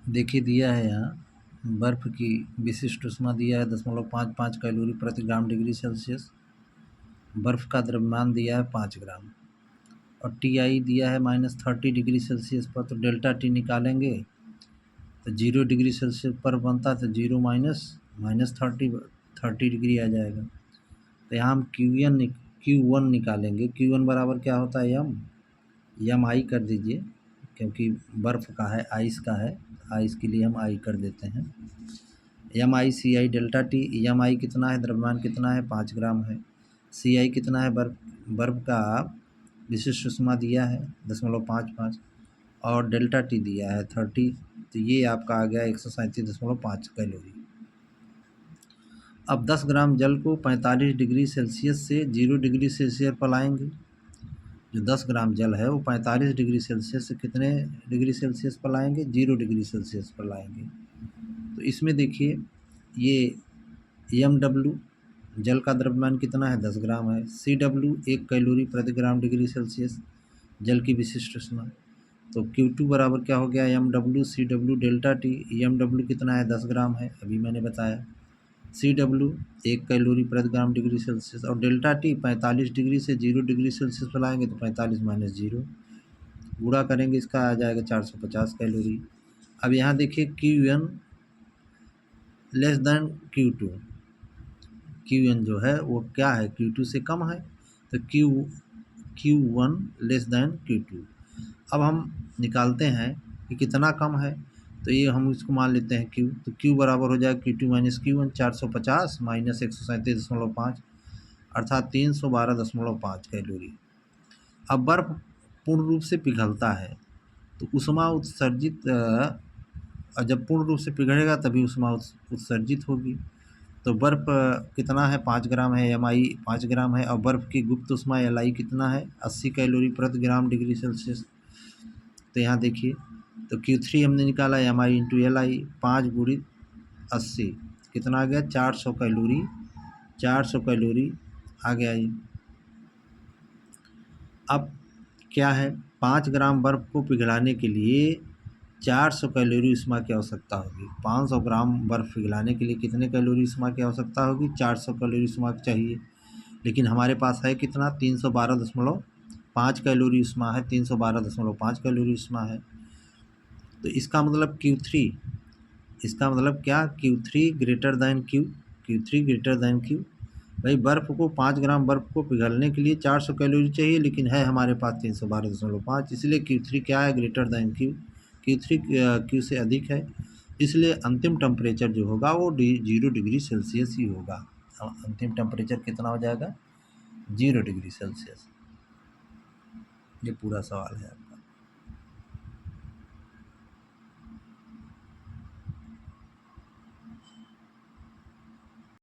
देखिए दिया है यहाँ बर्फ़ की विशिष्ट ऊष्मा दिया है 0.55 कैलोरी प्रति ग्राम डिग्री सेल्सियस। बर्फ़ का द्रव्यमान दिया है 5 ग्राम और टी दिया है -30 डिग्री सेल्सियस पर। तो डेल्टा टी निकालेंगे तो 0 डिग्री सेल्सियस पर बनता, तो 0 माइनस 30 डिग्री आ जाएगा। तो यहाँ हम Q1 निकालेंगे। Q1 बराबर क्या होता है, यम आई कर दीजिए, क्योंकि बर्फ़ का है, आइस का है, आइस के लिए हम आई कर देते हैं। एम आई सी आई डेल्टा टी। एम आई कितना है, द्रव्यमान कितना है, 5 ग्राम है। सी आई कितना है, बर्फ़ का विशिष्ट ऊष्मा दिया है 0.55 और डेल्टा टी दिया है 30। तो ये आपका आ गया 137.5 कैलोरी। अब 10 ग्राम जल को 45 डिग्री सेल्सियस से 0 डिग्री सेल्सियस पर लाएंगे। जो 10 ग्राम जल है वो 45 डिग्री सेल्सियस से कितने डिग्री सेल्सियस पर लाएंगे, 0 डिग्री सेल्सियस पर लाएंगे। तो इसमें देखिए ये एम डब्ल्यू जल का द्रव्यमान कितना है, 10 ग्राम है। सी डब्ल्यू 1 कैलोरी प्रति ग्राम डिग्री सेल्सियस जल की विशिष्ट ऊष्मा। तो Q2 बराबर क्या हो गया, M W C W delta T. M W कितना है, 10 ग्राम है, अभी मैंने बताया। सी डब्ल्यू 1 कैलोरी प्रति ग्राम डिग्री सेल्सियस और डेल्टा टी 45 डिग्री से 0 डिग्री सेल्सियस पर लाएंगे तो 45 माइनस 0 गुणा करेंगे, इसका आ जाएगा 450 कैलोरी। अब यहाँ देखिए Q1 less than Q2। Q1 जो है वो क्या है, Q2 से कम है, तो Q1 लेस देन Q2। अब हम निकालते हैं कि कितना कम है, तो ये हम इसको मान लेते हैं Q। तो Q बराबर हो जाएगा Q2 माइनस Q1, 450 माइनस 137.5 अर्थात 312.5 कैलोरी। अब बर्फ़ पूर्ण रूप से पिघलता है तो ऊष्मा उत्सर्जित जब पूर्ण रूप से पिघलेगा तभी ऊष्मा उत्सर्जित होगी। तो बर्फ़ कितना है, 5 ग्राम है, एम आई 5 ग्राम है और बर्फ़ की गुप्त ऊष्मा एल आई कितना है, 80 कैलोरी प्रति ग्राम डिग्री सेल्सियस। तो यहाँ देखिए तो Q3 हमने निकाला, M I into L I, 5 गुणित 80 कितना आ गया, 400 कैलोरी। 400 कैलोरी आ गया ये। अब क्या है, 5 ग्राम बर्फ़ को पिघलाने के लिए 400 कैलोरी ऊष्मा की आवश्यकता होगी। 500 ग्राम बर्फ़ पिघलाने के लिए कितने कैलोरी ऊष्मा की आवश्यकता होगी, 400 कैलोरी ऊष्मा चाहिए। लेकिन हमारे पास है कितना, 312.5 कैलोरी ऊष्मा है, 312.5 कैलोरी ऊष्मा है। तो इसका मतलब Q3, इसका मतलब क्या, Q3 greater than Q3 greater than Q। भाई बर्फ़ को 5 ग्राम बर्फ़ को पिघलने के लिए 400 कैलोरी चाहिए, लेकिन है हमारे पास 312.5, इसलिए Q3 क्या है, greater than Q। Q3 Q से अधिक है, इसलिए अंतिम टेम्परेचर जो होगा वो 0 डिग्री सेल्सियस ही होगा। अंतिम टेम्परेचर कितना हो जाएगा, 0 डिग्री सेल्सियस। ये पूरा सवाल है आपका।